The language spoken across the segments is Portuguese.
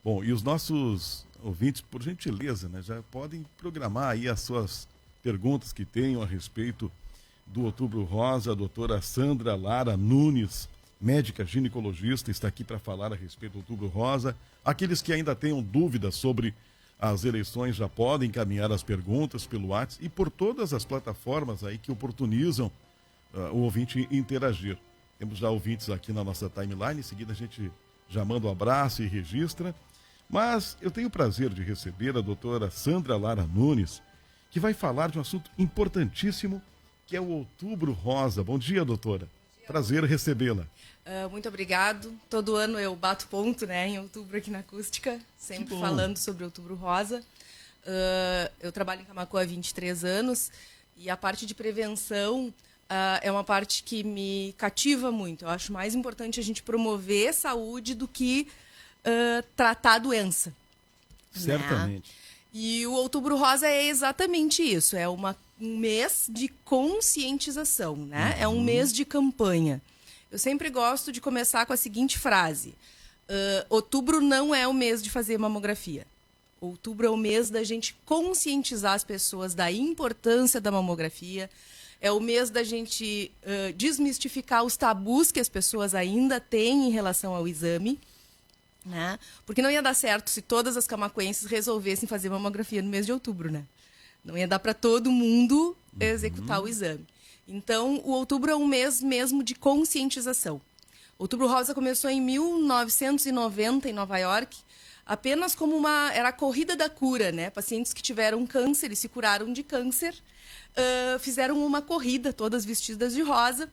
Bom, e os nossos ouvintes, por gentileza, né, já podem programar aí as suas perguntas que tenham a respeito do Outubro Rosa. A doutora Sandra Lara Nunes, médica ginecologista, está aqui para falar a respeito do Outubro Rosa. Aqueles que ainda tenham dúvidas sobre as eleições já podem encaminhar as perguntas pelo WhatsApp e por todas as plataformas aí que oportunizam o ouvinte interagir. Temos já ouvintes aqui na nossa timeline, em seguida a gente já manda um abraço e registra. Mas eu tenho o prazer de receber a doutora Sandra Lara Nunes, que vai falar de um assunto importantíssimo, que é o Outubro Rosa. Bom dia, doutora. Prazer recebê-la. Muito obrigado. Todo ano eu bato ponto, né, em outubro aqui na Acústica, sempre falando sobre Outubro Rosa. Eu trabalho em Camaquã há 23 anos e a parte de prevenção é uma parte que me cativa muito. Eu acho mais importante a gente promover saúde do que tratar a doença. Certamente. Né? E o Outubro Rosa é exatamente isso. É um mês de conscientização, né? É um mês de campanha. Eu sempre gosto de começar com a seguinte frase: outubro não é o mês de fazer mamografia. Outubro é o mês da gente conscientizar as pessoas da importância da mamografia. É o mês da gente desmistificar os tabus que as pessoas ainda têm em relação ao exame. Né? Porque não ia dar certo se todas as camaquenses resolvessem fazer mamografia no mês de outubro, né? Não ia dar para todo mundo executar o exame. Então, o outubro é um mês mesmo de conscientização. Outubro Rosa começou em 1990 em Nova York, apenas como era a corrida da cura, né? Pacientes que tiveram câncer e se curaram de câncer fizeram uma corrida, todas vestidas de rosa,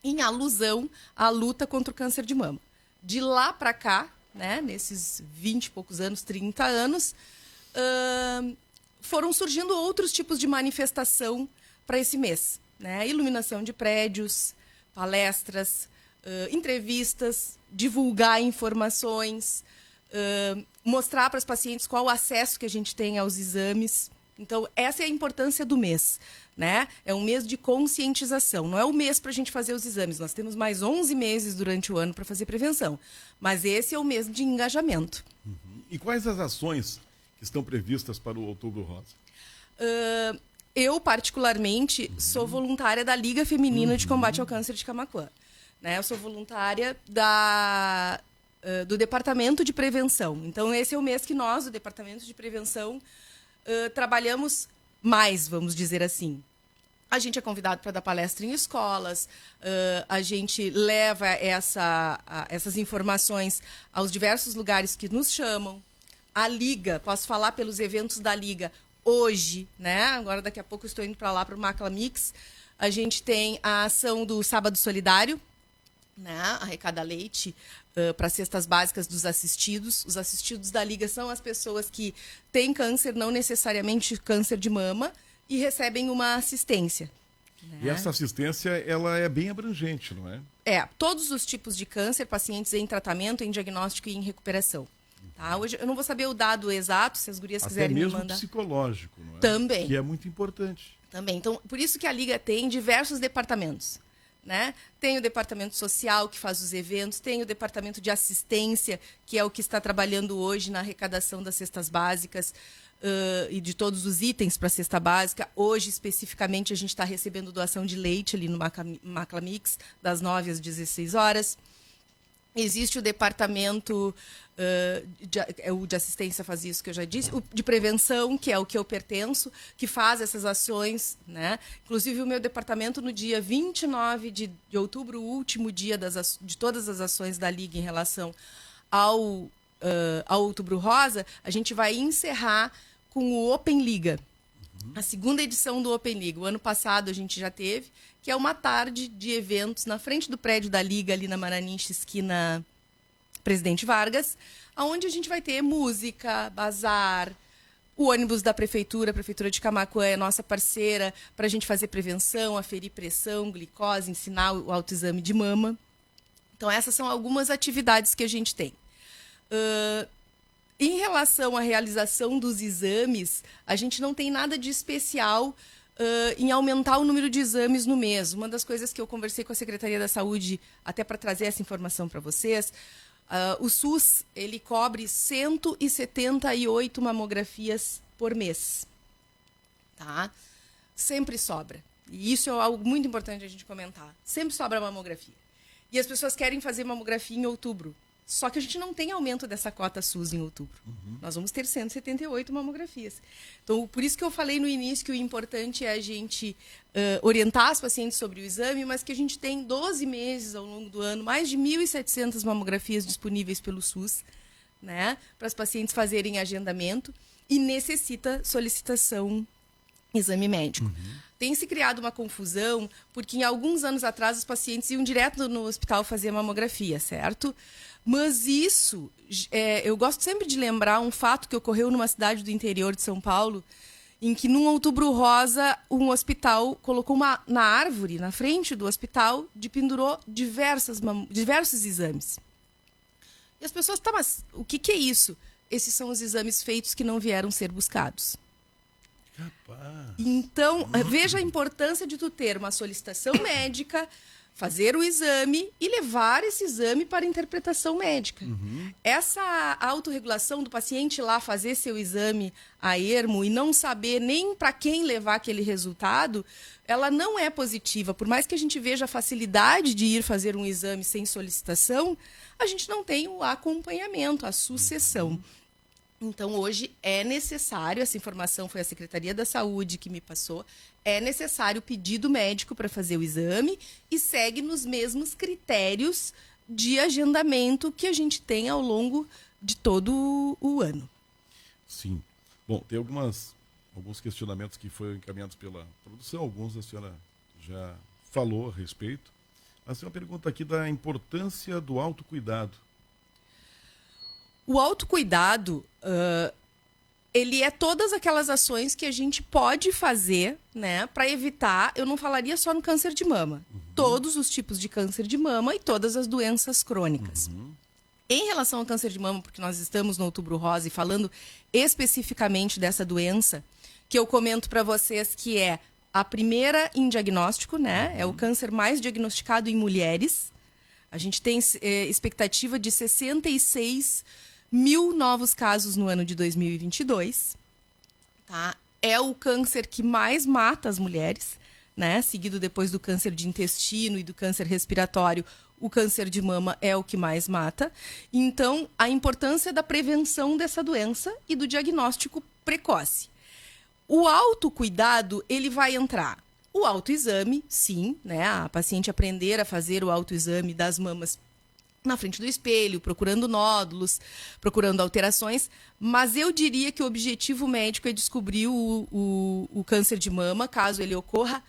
em alusão à luta contra o câncer de mama. De lá para cá, né, nesses 20 e poucos anos, 30 anos, foram surgindo outros tipos de manifestação para esse mês. Né? Iluminação de prédios, palestras, entrevistas, divulgar informações, mostrar para os pacientes qual o acesso que a gente tem aos exames. Então, essa é a importância do mês. Né? É um mês de conscientização. Não é o mês para a gente fazer os exames. Nós temos mais 11 meses durante o ano para fazer prevenção. Mas esse é o mês de engajamento. E quais as ações que estão previstas para o Outubro Rosa? Eu, particularmente, sou voluntária da Liga Feminina de Combate ao Câncer de Camaquã. Né? Eu sou voluntária do Departamento de Prevenção. Então, esse é o mês que nós, do Departamento de Prevenção, trabalhamos mais, vamos dizer assim. A gente é convidado para dar palestra em escolas, a gente leva essas informações aos diversos lugares que nos chamam. A Liga, posso falar pelos eventos da Liga, hoje, né? Agora daqui a pouco eu estou indo para lá, para o Macla Mix, a gente tem a ação do Sábado Solidário, né? Arrecada leite para cestas básicas dos assistidos. Os assistidos da Liga são as pessoas que têm câncer, não necessariamente câncer de mama, e recebem uma assistência. Né? E essa assistência, ela é bem abrangente, não é? Todos os tipos de câncer, pacientes em tratamento, em diagnóstico e em recuperação. Tá? Hoje eu não vou saber o dado exato, se as gurias quiserem me mandar. Até mesmo psicológico, não é? Também. Que é muito importante. Também. Então, por isso que a Liga tem diversos departamentos. Né? Tem o departamento social, que faz os eventos, tem o departamento de assistência, que é o que está trabalhando hoje na arrecadação das cestas básicas e de todos os itens para a cesta básica. Hoje, especificamente, a gente está recebendo doação de leite ali no Macla Mix, das 9 às 16 horas. Existe o departamento de assistência, faz isso que eu já disse, o de prevenção, que é o que eu pertenço, que faz essas ações. Né? Inclusive, o meu departamento, no dia 29 de outubro, o último dia de todas as ações da Liga em relação ao Outubro Rosa, a gente vai encerrar com o Open Liga. A segunda edição do Open Liga. O ano passado a gente já teve, que é uma tarde de eventos na frente do prédio da Liga, ali na Maranincha, esquina Presidente Vargas, onde a gente vai ter música, bazar, o ônibus da Prefeitura, a Prefeitura de Camaquã é nossa parceira para a gente fazer prevenção, aferir pressão, glicose, ensinar o autoexame de mama. Então, essas são algumas atividades que a gente tem. Em relação à realização dos exames, a gente não tem nada de especial em aumentar o número de exames no mês. Uma das coisas que eu conversei com a Secretaria da Saúde, até para trazer essa informação para vocês, O SUS, ele cobre 178 mamografias por mês. Tá? Sempre sobra. E isso é algo muito importante a gente comentar. Sempre sobra mamografia. E as pessoas querem fazer mamografia em outubro. Só que a gente não tem aumento dessa cota SUS em outubro. Nós vamos ter 178 mamografias. Então, por isso que eu falei no início que o importante é a gente orientar as pacientes sobre o exame, mas que a gente tem 12 meses ao longo do ano, mais de 1.700 mamografias disponíveis pelo SUS, né, para as pacientes fazerem agendamento, e necessita solicitação exame médico. Tem se criado uma confusão, porque em alguns anos atrás os pacientes iam direto no hospital fazer mamografia, certo? Mas isso, eu gosto sempre de lembrar um fato que ocorreu numa cidade do interior de São Paulo, em que num outubro rosa, um hospital colocou na árvore, na frente do hospital, pendurou diversos exames. E as pessoas, tá, mas o que é isso? Esses são os exames feitos que não vieram ser buscados. Capaz. Então, veja a importância de tu ter uma solicitação médica, fazer o exame e levar esse exame para interpretação médica. Essa autorregulação do paciente lá fazer seu exame a ermo e não saber nem para quem levar aquele resultado, ela não é positiva. Por mais que a gente veja a facilidade de ir fazer um exame sem solicitação, a gente não tem o acompanhamento, a sucessão. Então, hoje é necessário, essa informação foi a Secretaria da Saúde que me passou, é necessário pedido médico para fazer o exame e segue nos mesmos critérios de agendamento que a gente tem ao longo de todo o ano. Sim. Bom, tem alguns questionamentos que foram encaminhados pela produção, alguns a senhora já falou a respeito. Mas tem uma pergunta aqui da importância do autocuidado. O autocuidado, ele é todas aquelas ações que a gente pode fazer, né, para evitar, eu não falaria só no câncer de mama, todos os tipos de câncer de mama e todas as doenças crônicas. Em relação ao câncer de mama, porque nós estamos no Outubro Rosa e falando especificamente dessa doença, que eu comento para vocês que é a primeira em diagnóstico, né, é o câncer mais diagnosticado em mulheres. A gente tem expectativa de 66 mil novos casos no ano de 2022, tá? É o câncer que mais mata as mulheres, né? Seguido depois do câncer de intestino e do câncer respiratório, o câncer de mama é o que mais mata. Então, a importância da prevenção dessa doença e do diagnóstico precoce. O autocuidado, ele vai entrar. O autoexame, sim, né? A paciente aprender a fazer o autoexame das mamas na frente do espelho, procurando nódulos, procurando alterações, mas eu diria que o objetivo médico é descobrir o câncer de mama, caso ele ocorra,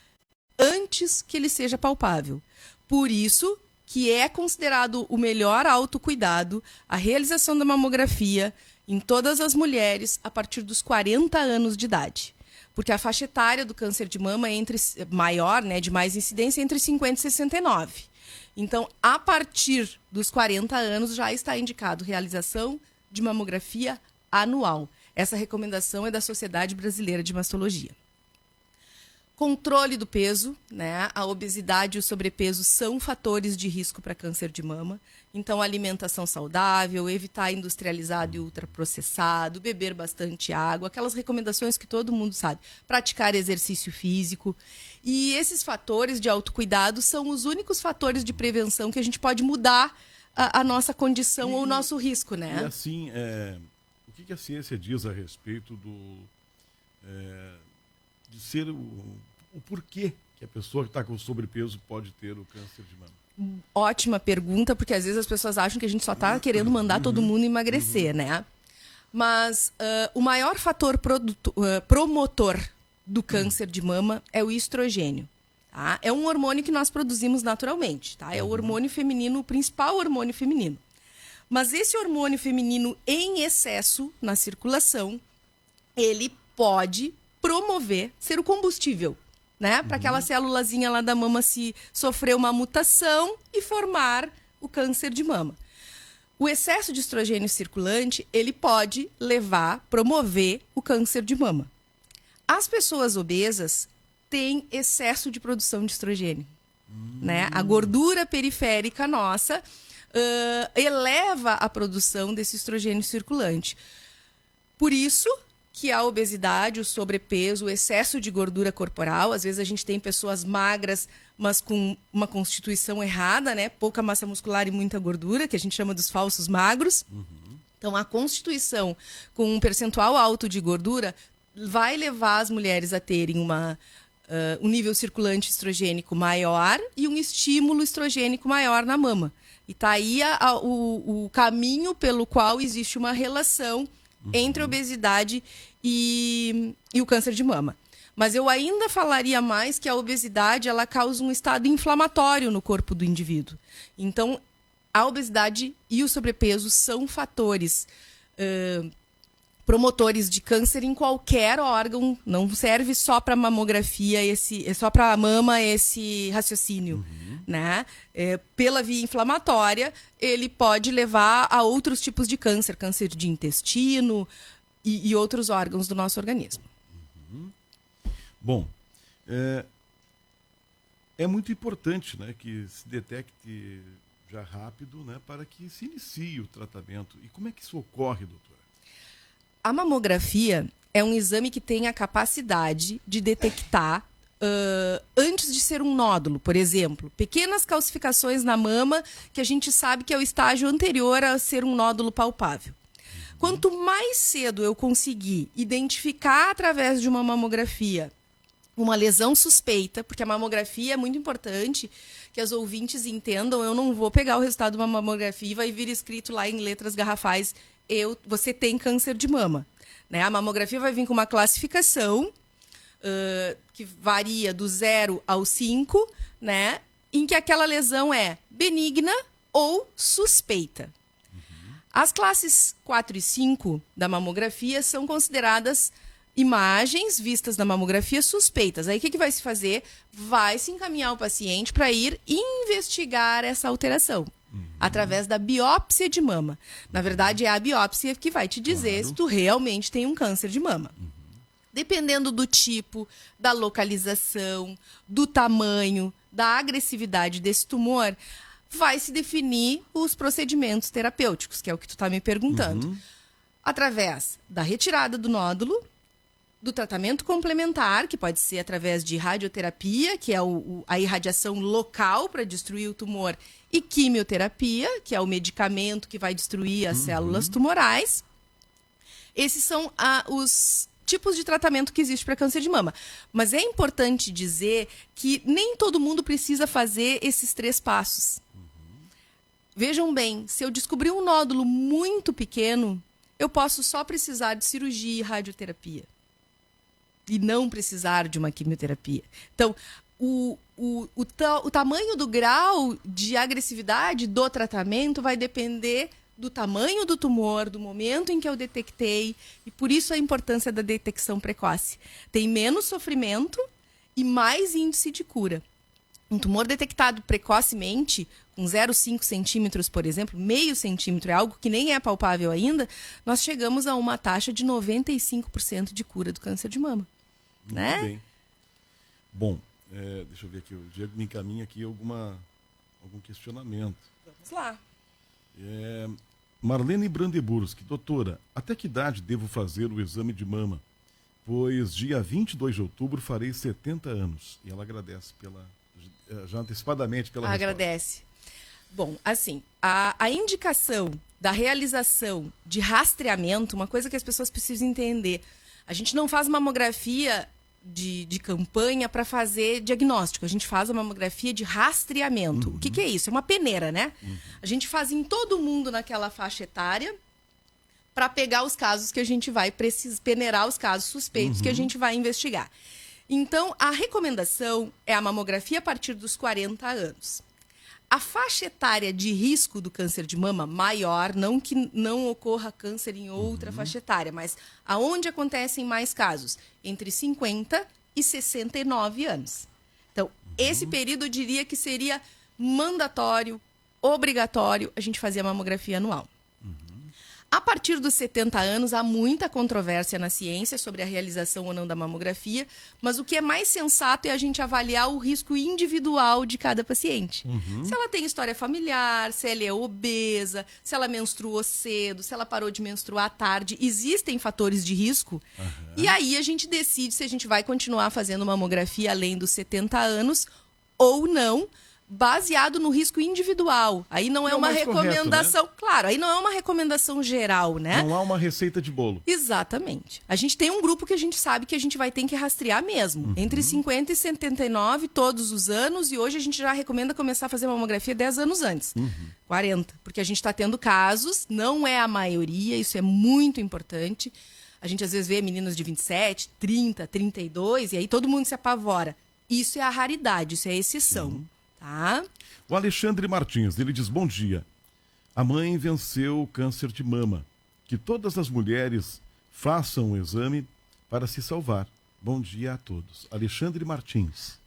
antes que ele seja palpável. Por isso que é considerado o melhor autocuidado a realização da mamografia em todas as mulheres a partir dos 40 anos de idade. Porque a faixa etária do câncer de mama é maior, né, de mais incidência, entre 50 e 69. Então, a partir dos 40 anos, já está indicado realização de mamografia anual. Essa recomendação é da Sociedade Brasileira de Mastologia. Controle do peso, né? A obesidade e o sobrepeso são fatores de risco para câncer de mama. Então, alimentação saudável, evitar industrializado e ultraprocessado, beber bastante água, aquelas recomendações que todo mundo sabe. Praticar exercício físico. E esses fatores de autocuidado são os únicos fatores de prevenção que a gente pode mudar a nossa condição ou o nosso risco, né? E assim, o que a ciência diz a respeito de ser o porquê que a pessoa que está com sobrepeso pode ter o câncer de mama? Ótima pergunta, porque às vezes as pessoas acham que a gente só está querendo mandar todo mundo emagrecer, né? Mas o maior fator promotor do câncer de mama é o estrogênio. Tá? É um hormônio que nós produzimos naturalmente. Tá? É o hormônio feminino, o principal hormônio feminino. Mas esse hormônio feminino em excesso na circulação, ele pode promover, ser o combustível, né? Para aquela célulazinha lá da mama se sofrer uma mutação e formar o câncer de mama. O excesso de estrogênio circulante, ele pode promover o câncer de mama. As pessoas obesas têm excesso de produção de estrogênio, né? A gordura periférica nossa eleva a produção desse estrogênio circulante. Por isso que a obesidade, o sobrepeso, o excesso de gordura corporal, às vezes a gente tem pessoas magras, mas com uma constituição errada, né? Pouca massa muscular e muita gordura, que a gente chama dos falsos magros. Então, a constituição com um percentual alto de gordura vai levar as mulheres a terem um nível circulante estrogênico maior e um estímulo estrogênico maior na mama. E está aí o caminho pelo qual existe uma relação entre a obesidade e o câncer de mama. Mas eu ainda falaria mais que a obesidade ela causa um estado inflamatório no corpo do indivíduo. Então, a obesidade e o sobrepeso são fatores promotores de câncer em qualquer órgão. Não serve só para mamografia, só para a mama esse raciocínio. Né? Pela via inflamatória, ele pode levar a outros tipos de câncer, câncer de intestino e outros órgãos do nosso organismo. Bom, é muito importante, né, que se detecte já rápido, né, para que se inicie o tratamento. E como é que isso ocorre, doutora? A mamografia é um exame que tem a capacidade de detectar antes de ser um nódulo, por exemplo, pequenas calcificações na mama que a gente sabe que é o estágio anterior a ser um nódulo palpável. Quanto mais cedo eu conseguir identificar através de uma mamografia uma lesão suspeita, porque a mamografia é muito importante que as ouvintes entendam, eu não vou pegar o resultado de uma mamografia e vai vir escrito lá em letras garrafais, você tem câncer de mama. Né? A mamografia vai vir com uma classificação que varia do 0 ao 5, né? Em que aquela lesão é benigna ou suspeita. As classes 4 e 5 da mamografia são consideradas imagens vistas na mamografia suspeitas. Aí o que vai se fazer? Vai se encaminhar o paciente para ir investigar essa alteração. Através da biópsia de mama. Na verdade, é a biópsia que vai te dizer se tu realmente tem um câncer de mama. Dependendo do tipo, da localização, do tamanho, da agressividade desse tumor, vai se definir os procedimentos terapêuticos, que é o que tu está me perguntando. Através da retirada do nódulo, do tratamento complementar, que pode ser através de radioterapia, que é a irradiação local para destruir o tumor, e quimioterapia, que é o medicamento que vai destruir as células tumorais. Esses são os tipos de tratamento que existe para câncer de mama. Mas é importante dizer que nem todo mundo precisa fazer esses 3 passos. Vejam bem, se eu descobrir um nódulo muito pequeno, eu posso só precisar de cirurgia e radioterapia. E não precisar de uma quimioterapia. Então, o tamanho do grau de agressividade do tratamento vai depender do tamanho do tumor, do momento em que eu detectei, e por isso a importância da detecção precoce. Tem menos sofrimento e mais índice de cura. Um tumor detectado precocemente, com 0,5 centímetros, por exemplo, meio centímetro, é algo que nem é palpável ainda, nós chegamos a uma taxa de 95% de cura do câncer de mama. Né? Muito bem. Bom, deixa eu ver aqui, o Diego me encaminha aqui algum questionamento. Vamos lá. Marlene Brandeburski, doutora, até que idade devo fazer o exame de mama? Pois dia 22 de outubro farei 70 anos. E ela agradece já antecipadamente pela resposta. Agradece. Bom, assim, a indicação da realização de rastreamento, uma coisa que as pessoas precisam entender, a gente não faz mamografia de campanha para fazer diagnóstico. A gente faz a mamografia de rastreamento. O que é isso? É uma peneira, né? A gente faz em todo mundo naquela faixa etária para pegar os casos que a gente vai peneirar os casos suspeitos que a gente vai investigar. Então, a recomendação é a mamografia a partir dos 40 anos. A faixa etária de risco do câncer de mama maior, não que não ocorra câncer em outra faixa etária, mas aonde acontecem mais casos? Entre 50 e 69 anos. Então, esse período eu diria que seria mandatório, obrigatório, a gente fazer a mamografia anual. A partir dos 70 anos, há muita controvérsia na ciência sobre a realização ou não da mamografia, mas o que é mais sensato é a gente avaliar o risco individual de cada paciente. Se ela tem história familiar, se ela é obesa, se ela menstruou cedo, se ela parou de menstruar tarde, existem fatores de risco. E aí a gente decide se a gente vai continuar fazendo mamografia além dos 70 anos ou não, baseado no risco individual. Aí não é uma recomendação, correto, né? Claro, aí não é uma recomendação geral, né? Não há uma receita de bolo. Exatamente. A gente tem um grupo que a gente sabe que a gente vai ter que rastrear mesmo. Entre 50 e 79 todos os anos, e hoje a gente já recomenda começar a fazer mamografia 10 anos antes. 40, porque a gente está tendo casos, não é a maioria, isso é muito importante. A gente às vezes vê meninas de 27, 30, 32, e aí todo mundo se apavora. Isso é a raridade, isso é a exceção. Tá? O Alexandre Martins, ele diz: bom dia. A mãe venceu o câncer de mama. Que todas as mulheres façam o exame para se salvar. Bom dia a todos. Alexandre Martins.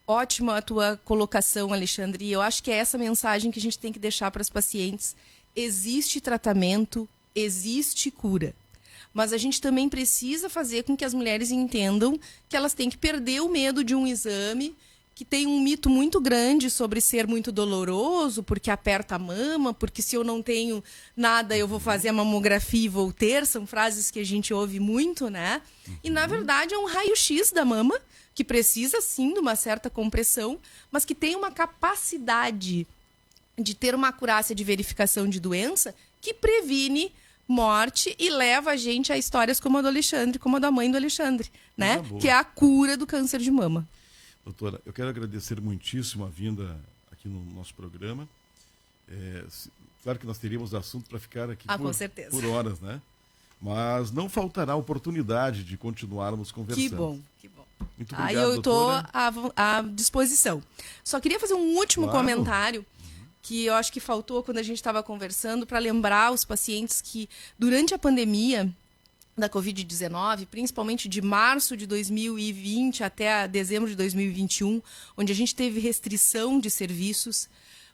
Ótima a tua colocação, Alexandre. Eu acho que é essa mensagem que a gente tem que deixar para as pacientes. Existe tratamento, existe cura. Mas a gente também precisa fazer com que as mulheres entendam que elas têm que perder o medo de um exame, que tem um mito muito grande sobre ser muito doloroso, porque aperta a mama, porque se eu não tenho nada eu vou fazer a mamografia e vou ter. São frases que a gente ouve muito, né? E na verdade é um raio-x da mama, que precisa sim de uma certa compressão, mas que tem uma capacidade de ter uma acurácia de verificação de doença que previne morte e leva a gente a histórias como a do Alexandre, como a da mãe do Alexandre, né? Que é a cura do câncer de mama. Doutora, eu quero agradecer muitíssimo a vinda aqui no nosso programa. Claro que nós teríamos assunto para ficar aqui com certeza, por horas, né? Mas não faltará oportunidade de continuarmos conversando. Que bom, que bom. Muito obrigado, eu estou doutora. à disposição. Só queria fazer um último comentário que eu acho que faltou quando a gente estava conversando, para lembrar os pacientes que durante a pandemia da Covid-19, principalmente de março de 2020 até dezembro de 2021, onde a gente teve restrição de serviços,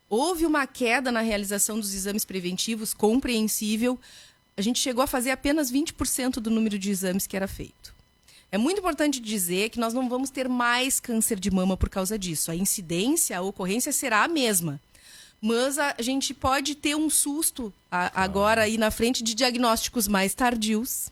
houve uma queda na realização dos exames preventivos, compreensível. A gente chegou a fazer apenas 20% do número de exames que era feito. É muito importante dizer que nós não vamos ter mais câncer de mama por causa disso. A incidência, a ocorrência será a mesma. Mas a gente pode ter um susto agora aí na frente de diagnósticos mais tardios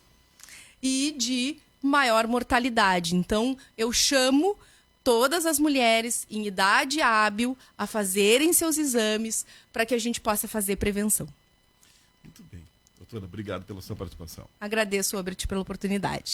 e de maior mortalidade. Então, eu chamo todas as mulheres em idade hábil a fazerem seus exames para que a gente possa fazer prevenção. Muito bem. Doutora, obrigado pela sua participação. Agradeço, Albert, pela oportunidade.